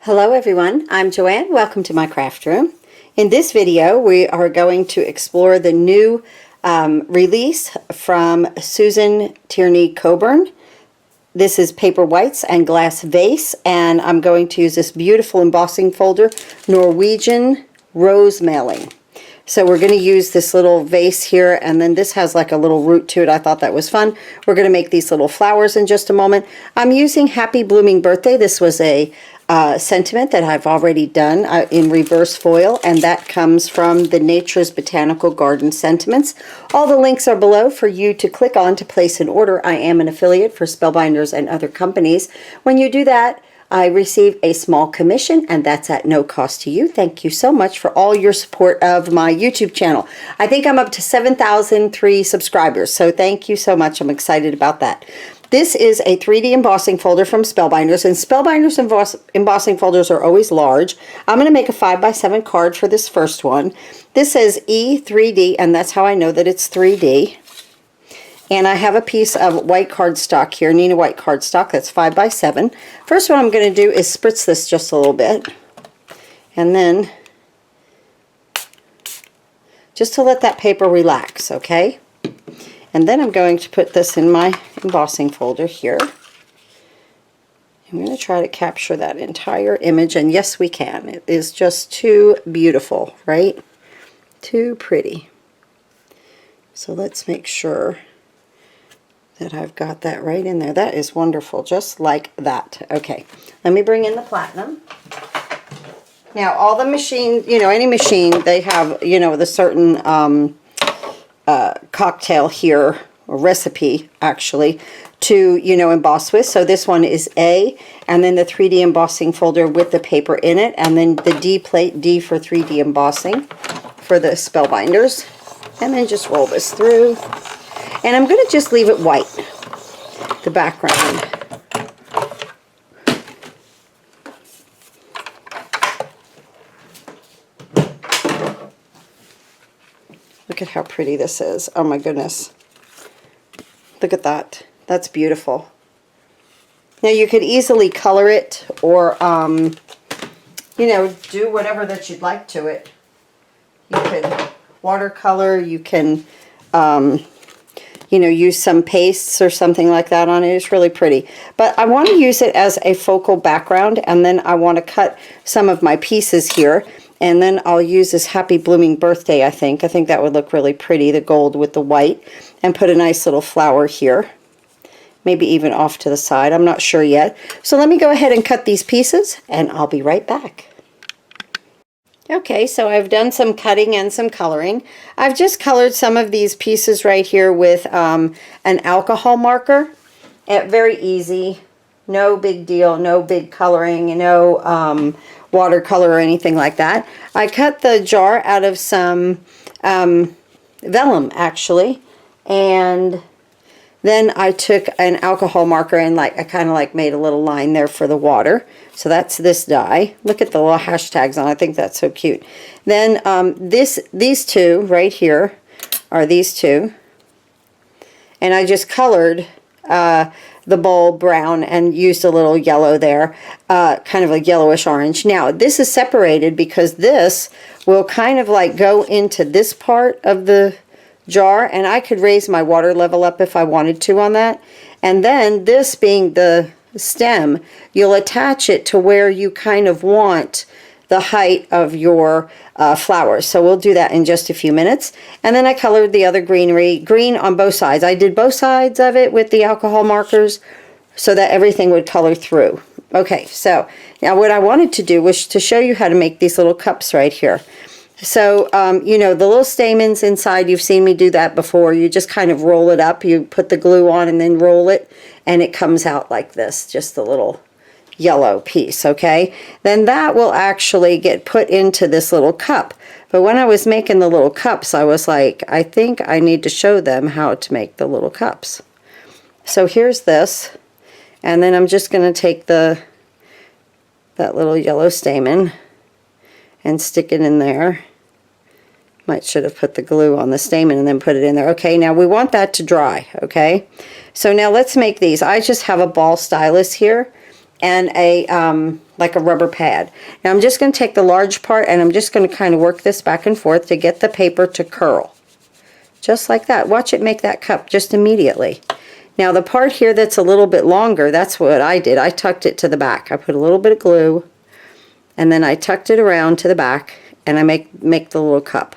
Hello everyone, I'm Joanne. Welcome to my craft room. In this video we are going to explore the new release from Susan Tierney-Cockburn. This is Paperwhites and Glass Vase, and I'm going to use this beautiful embossing folder, Norwegian Rosemaling. So we're going to use this little vase here, and then this has like a little root to it. I thought that was fun. We're going to make these little flowers in just a moment. I'm using Happy Blooming Birthday. This was a sentiment that I've already done in reverse foil, and that comes from the Nature's Botanical Garden Sentiments. All the links are below for you to click on to place an order. I am an affiliate for Spellbinders and other companies. When you do that, I receive a small commission, and that's at no cost to you. Thank you so much for all your support of my YouTube channel. I think I'm up to 7,003 subscribers, so thank you so much. I'm excited about that. This is a 3D embossing folder from Spellbinders, and Spellbinders embossing folders are always large. I'm going to make a 5x7 card for this first one. This says E3D, and that's how I know that it's 3D. And I have a piece of white cardstock here, Nina white cardstock, that's 5x7. First what I'm going to do is spritz this just a little bit, and then just to let that paper relax, okay? And then I'm going to put this in my embossing folder here. I'm going to try to capture that entire image, and yes we can. It is just too beautiful, right? Too pretty. So let's make sure that I've got that right in there. That is wonderful, just like that. Okay, let me bring in the platinum. Now all the machine, any machine, they have, the certain cocktail here, or recipe actually, to emboss with. So this one is A, and then the 3D embossing folder with the paper in it, and then the D plate, D for 3D embossing for the Spellbinders, and then just roll this through. And I'm going to just leave it white, the background. Look at how pretty this is. Oh my goodness. Look at that. That's beautiful. Now you could easily color it, or, do whatever that you'd like to it. You could watercolor, you can, use some pastes or something like that on it. It's really pretty. But I want to use it as a focal background, and then I want to cut some of my pieces here. And then I'll use this Happy Blooming Birthday, I think. I think that would look really pretty, the gold with the white. And put a nice little flower here. Maybe even off to the side. I'm not sure yet. So let me go ahead and cut these pieces, and I'll be right back. Okay, so I've done some cutting and some coloring. I've just colored some of these pieces right here with an alcohol marker. Very easy. No big deal. No big coloring. No watercolor or anything like that. I cut the jar out of some vellum actually, and then I took an alcohol marker and I kind of made a little line there for the water. So that's this die. Look at the little hashtags on it. I think that's so cute. Then these two right here are these two, and I just colored the bowl brown and used a little yellow there, kind of a yellowish orange. Now this is separated because this will kind of go into this part of the jar, and I could raise my water level up if I wanted to on that. And then this being the stem, you'll attach it to where you kind of want the height of your flowers. So we'll do that in just a few minutes. And then I colored the other green on both sides. I did both sides of it with the alcohol markers so that everything would color through. Okay, so now what I wanted to do was to show you how to make these little cups right here. So, the little stamens inside, you've seen me do that before. You just kind of roll it up. You put the glue on and then roll it, and it comes out like this, just a little yellow piece, okay? Then that will actually get put into this little cup. But when I was making the little cups, I was like, I think I need to show them how to make the little cups. So here's this, and then I'm just going to take that little yellow stamen and stick it in there. Should have put the glue on the stamen and then put it in there. Okay, now we want that to dry, okay? So now let's make these. I just have a ball stylus here, and a like a rubber pad. Now I'm just going to take the large part and I'm just going to kind of work this back and forth to get the paper to curl. Just like that. Watch it make that cup just immediately. Now the part here that's a little bit longer, that's what I did. I tucked it to the back. I put a little bit of glue and then I tucked it around to the back and I make the little cup.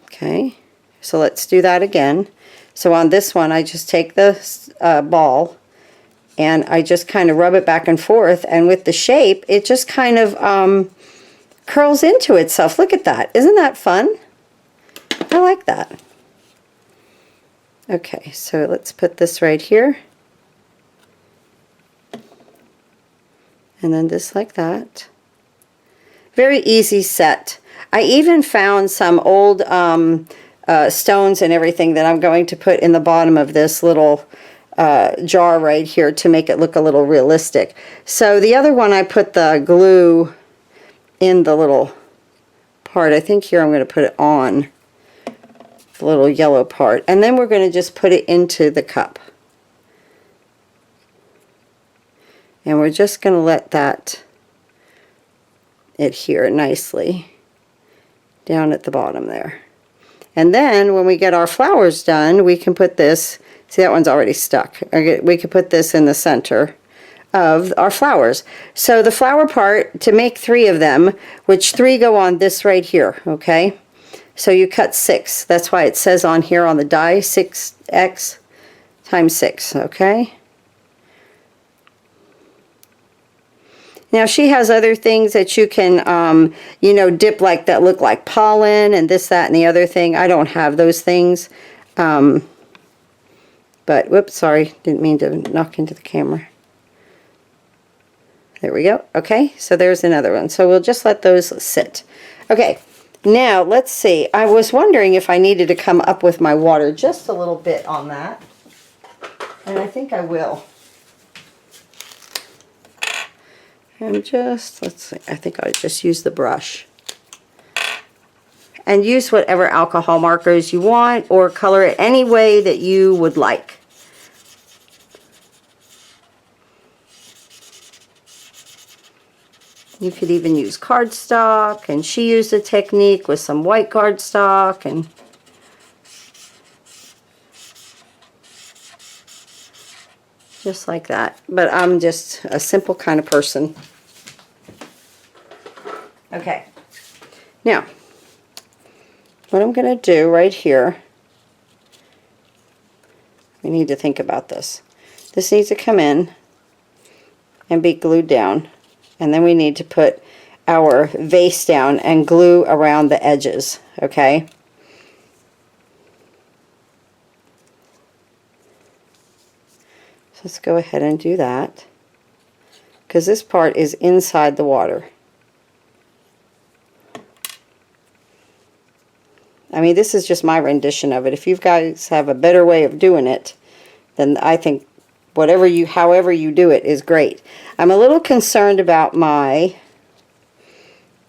Okay, so let's do that again. So on this one I just take the ball and I just kind of rub it back and forth, and with the shape it just kind of curls into itself. Look at that. Isn't that fun? I like that. Okay, so let's put this right here. And then just like that. Very easy set. I even found some old stones and everything that I'm going to put in the bottom of this little jar right here to make it look a little realistic. So the other one I put the glue in the little part. I think here I'm going to put it on the little yellow part, and then we're going to just put it into the cup. And we're just going to let that adhere nicely down at the bottom there. And then when we get our flowers done, we can put this, see that one's already stuck. We could put this in the center of our flowers. So the flower part, to make 3 of them, which 3 go on this right here, okay? So you cut 6. That's why it says on here on the die 6x times 6, okay? Now she has other things that you can, you know, dip like that look like pollen and this, that, and the other thing. I don't have those things. But, whoops, sorry, didn't mean to knock into the camera. There we go. Okay, so there's another one. So we'll just let those sit. Okay, now let's see. I was wondering if I needed to come up with my water just a little bit on that. And I think I will. And just, let's see, I think I'll just use the brush. And use whatever alcohol markers you want, or color it any way that you would like. You could even use cardstock, and she used a technique with some white cardstock, and just like that. But I'm just a simple kind of person. Okay. Now, what I'm going to do right here, we need to think about this. This needs to come in and be glued down. And then we need to put our vase down and glue around the edges, okay? So let's go ahead and do that, because this part is inside the water. I mean, this is just my rendition of it. If you guys have a better way of doing it, then I think however you do it is great. I'm a little concerned about my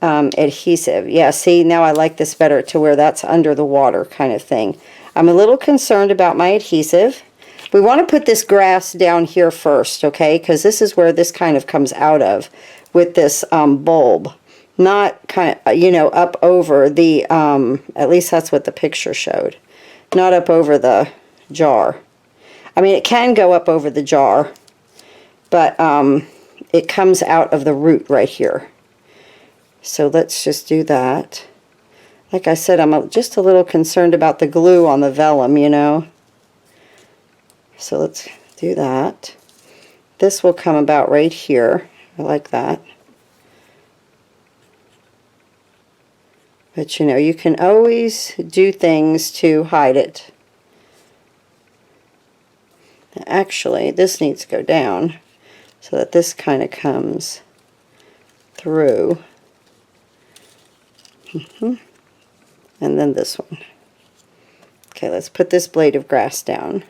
adhesive. Yeah, see, now I like this better to where that's under the water kind of thing. I'm a little concerned about my adhesive. We want to put this grass down here first, okay, because this is where this kind of comes out of with this bulb. Not kind of, you know, up over the, at least that's what the picture showed. Not up over the jar. I mean, it can go up over the jar, but it comes out of the root right here. So let's just do that. Like I said, I'm just a little concerned about the glue on the vellum, you know. So let's do that. This will come about right here. I like that. But you know, you can always do things to hide it. Actually, this needs to go down so that this kind of comes through. And then this one. Okay, let's put this blade of grass down.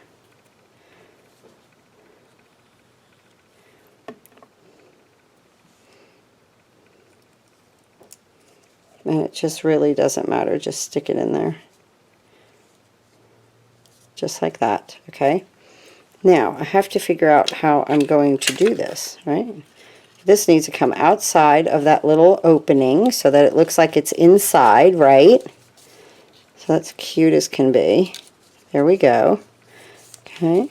And it just really doesn't matter, just stick it in there. Just like that, okay? Now, I have to figure out how I'm going to do this, right? This needs to come outside of that little opening so that it looks like it's inside, right? So that's cute as can be. There we go. Okay.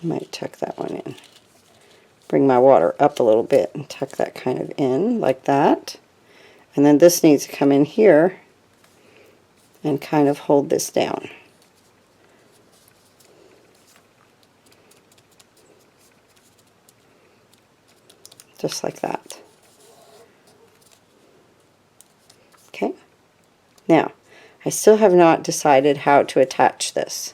I might tuck that one in. Bring my water up a little bit and tuck that kind of in like that. And then this needs to come in here and kind of hold this down. Just like that. Okay. Now, I still have not decided how to attach this.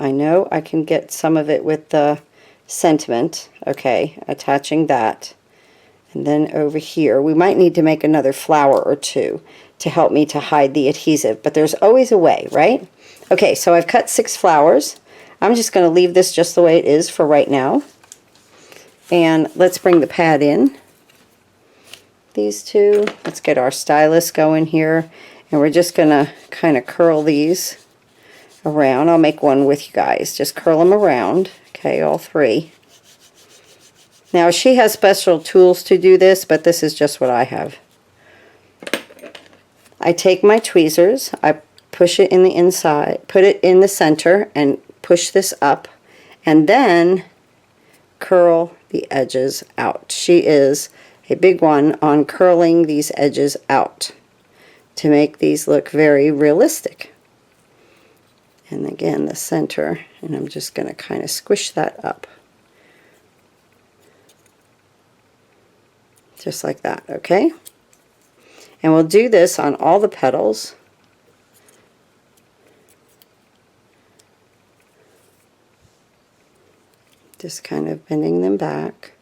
I know I can get some of it with the sentiment, okay, attaching that. And then over here, we might need to make another flower or two to help me to hide the adhesive, but there's always a way, right? Okay, so I've cut 6 flowers. I'm just going to leave this just the way it is for right now. And let's bring the pad in. These two, let's get our stylus going here. And we're just going to kind of curl these around. I'll make one with you guys. Just curl them around. Okay, all 3. Now, she has special tools to do this, but this is just what I have. I take my tweezers, I push it in the inside, put it in the center, and push this up, and then curl the edges out. She is a big one on curling these edges out to make these look very realistic. And again, the center, and I'm just going to kind of squish that up. Just like that, okay? And we'll do this on all the petals. Just kind of bending them back.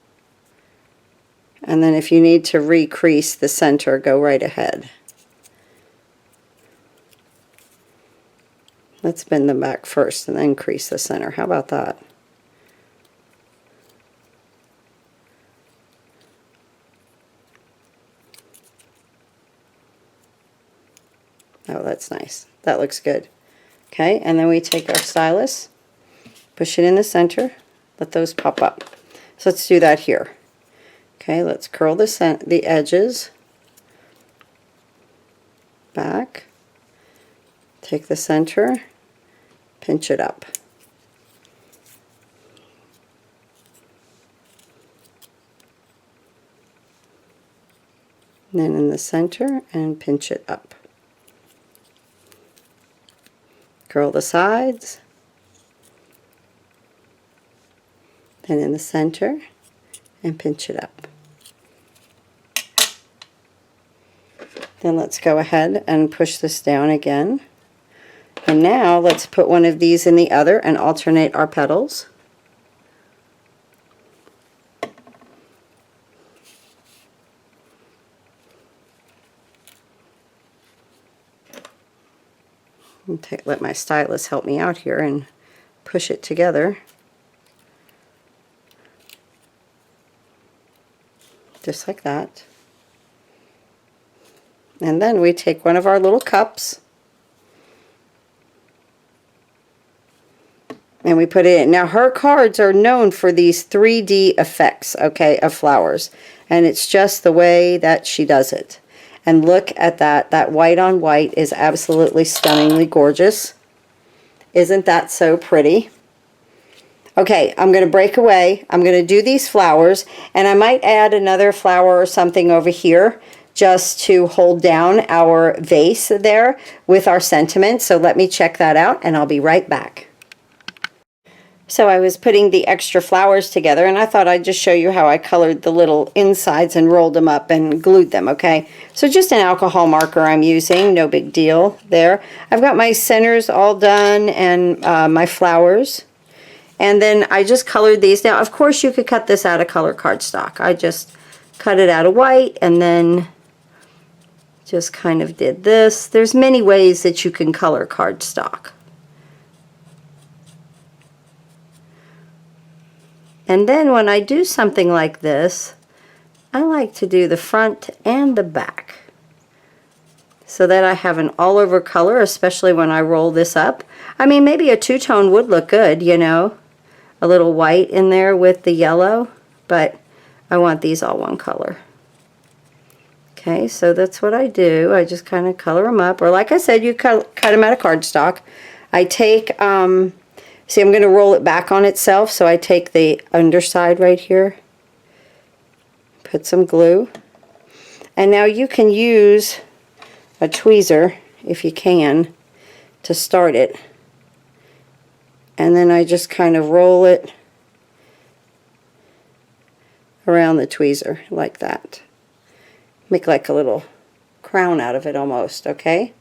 And then if you need to recrease the center, go right ahead. Let's bend them back first and then crease the center. How about that? Oh, that's nice. That looks good. Okay, and then we take our stylus, push it in the center, let those pop up. So let's do that here. Okay, let's curl the edges back, take the center, pinch it up. And then in the center and pinch it up. Curl the sides, then in the center, and pinch it up. Then let's go ahead and push this down again. And now let's put one of these in the other and alternate our petals. Let my stylus help me out here and push it together. Just like that. And then we take one of our little cups and we put it in. Now her cards are known for these 3D effects, okay, of flowers. And it's just the way that she does it. And look at that. That white on white is absolutely stunningly gorgeous. Isn't that so pretty? Okay, I'm going to break away. I'm going to do these flowers. And I might add another flower or something over here just to hold down our vase there with our sentiment. So let me check that out and I'll be right back. So I was putting the extra flowers together and I thought I'd just show you how I colored the little insides and rolled them up and glued them, okay? So just an alcohol marker I'm using, no big deal there. I've got my centers all done and my flowers. And then I just colored these. Now, of course, you could cut this out of color cardstock. I just cut it out of white and then just kind of did this. There's many ways that you can color cardstock. And then when I do something like this, I like to do the front and the back so that I have an all over color, especially when I roll this up. I mean, maybe a two-tone would look good, you know, a little white in there with the yellow, but I want these all one color. Okay, so that's what I do. I just kind of color them up, or like I said, you cut them out of cardstock. I take, see, I'm going to roll it back on itself, so I take the underside right here, put some glue, and now you can use a tweezer, if you can, to start it. And then I just kind of roll it around the tweezer like that. Make like a little crown out of it almost, okay?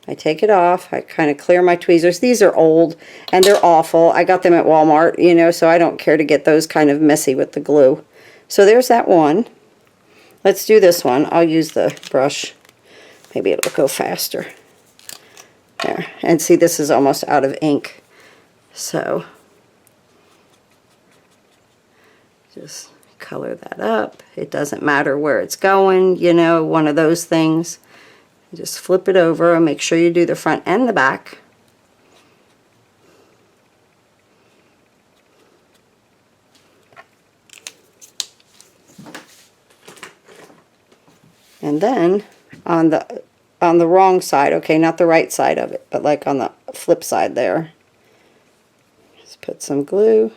I take it off, I kind of clear my tweezers. These are old and they're awful. I got them at Walmart, you know, so I don't care to get those kind of messy with the glue. So there's that one. Let's do this one. I'll use the brush. Maybe it'll go faster. There. And see, this is almost out of ink. So just color that up. It doesn't matter where it's going, you know, one of those things. Just flip it over and make sure you do the front and the back. And then on the wrong side, okay, not the right side of it, but like on the flip side there, just put some glue.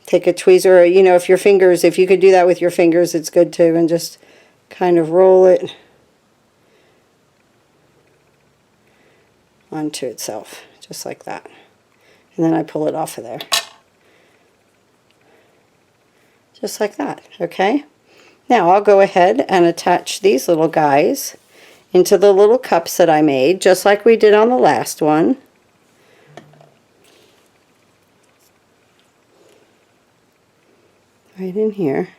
Take a tweezer, you know, if you could do that with your fingers, it's good too, and just kind of roll it onto itself, just like that. And then I pull it off of there. Just like that, okay? Now I'll go ahead and attach these little guys into the little cups that I made, just like we did on the last one. Right in here.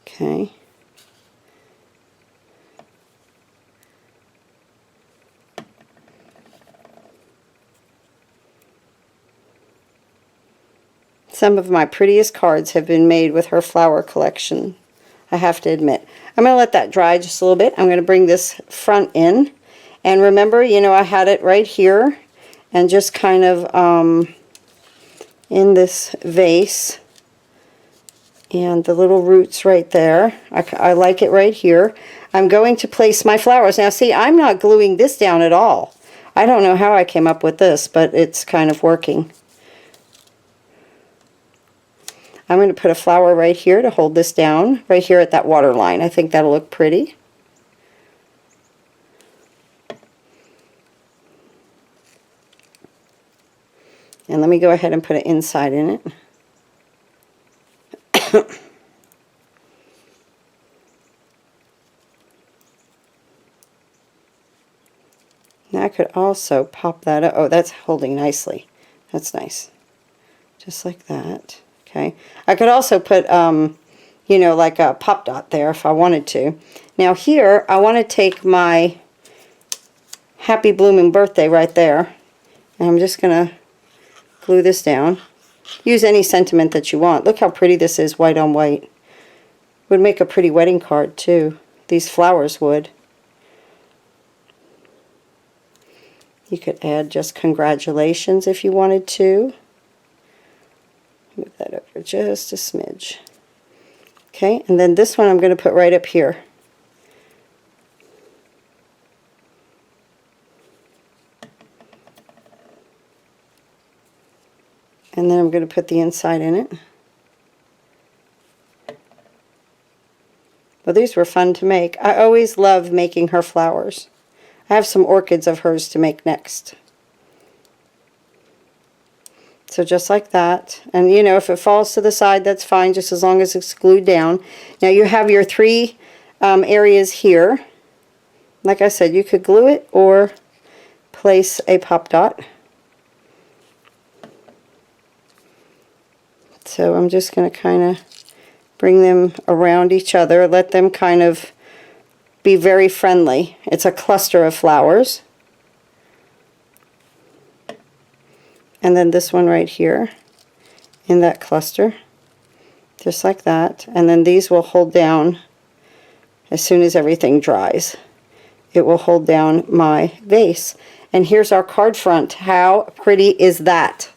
Okay. Some of my prettiest cards have been made with her flower collection, I have to admit. I'm going to let that dry just a little bit. I'm going to bring this front in. And remember, you know, I had it right here and just kind of in this vase. And the little roots right there. I like it right here. I'm going to place my flowers. Now see, I'm not gluing this down at all. I don't know how I came up with this, but it's kind of working. I'm going to put a flower right here to hold this down, right here at that water line. I think that'll look pretty. And let me go ahead and put an inside in it. Now I could also pop that up. Oh, that's holding nicely. That's nice. Just like that. Okay. I could also put, you know, like a pop dot there if I wanted to. Now here, I want to take my Happy Blooming Birthday right there. And I'm just going to glue this down. Use any sentiment that you want. Look how pretty this is, white on white. Would make a pretty wedding card too. These flowers would. You could add just congratulations if you wanted to. Move that over just a smidge. Okay, and then this one I'm going to put right up here. And then I'm going to put the inside in it. Well, these were fun to make. I always love making her flowers. I have some orchids of hers to make next. So just like that. And you know, if it falls to the side, that's fine, just as long as it's glued down. Now you have your three areas here. Like I said, you could glue it or place a pop dot. So I'm just going to kind of bring them around each other, let them kind of be very friendly. It's a cluster of flowers. And then this one right here in that cluster. just like that. And then these will hold down as soon as everything dries. It will hold down my vase. And here's our card front. How pretty is that?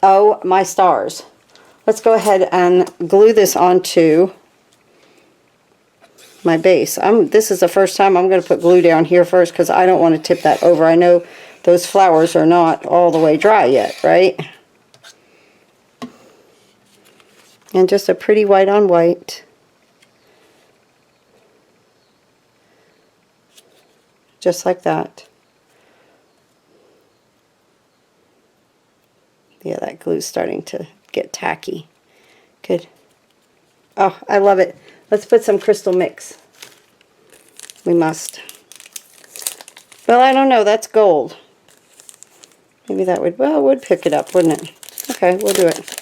Oh my stars. Let's go ahead and glue this onto my base. This is the first time I'm going to put glue down here first because I don't want to tip that over. I know those flowers are not all the way dry yet, right? And just a pretty white on white. Just like that. Yeah, that glue's starting to get tacky. Good. Oh, I love it. Let's put some crystal mix. We must. Well, I don't know. That's gold. Maybe that would, well, it would pick it up, wouldn't it? Okay, we'll do it.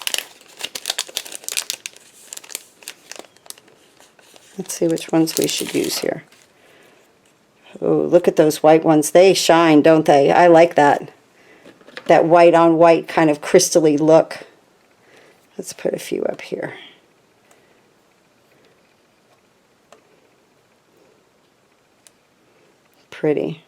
Let's see which ones we should use here. Oh, look at those white ones. They shine, don't they? I like that. That white on white kind of crystally look. Let's put a few up here. Pretty.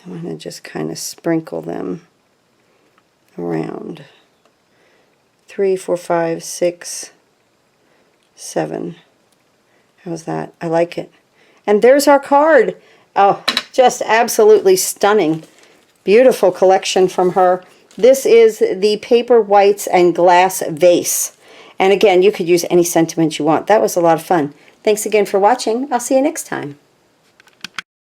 I want to just kind of sprinkle them around. 3, 4, 5, 6, 7. How's that? I like it. And there's our card. Oh, just absolutely stunning. Beautiful collection from her. This is the Paperwhites and Glass Vase. And again, you could use any sentiment you want. That was a lot of fun. Thanks again for watching. I'll see you next time.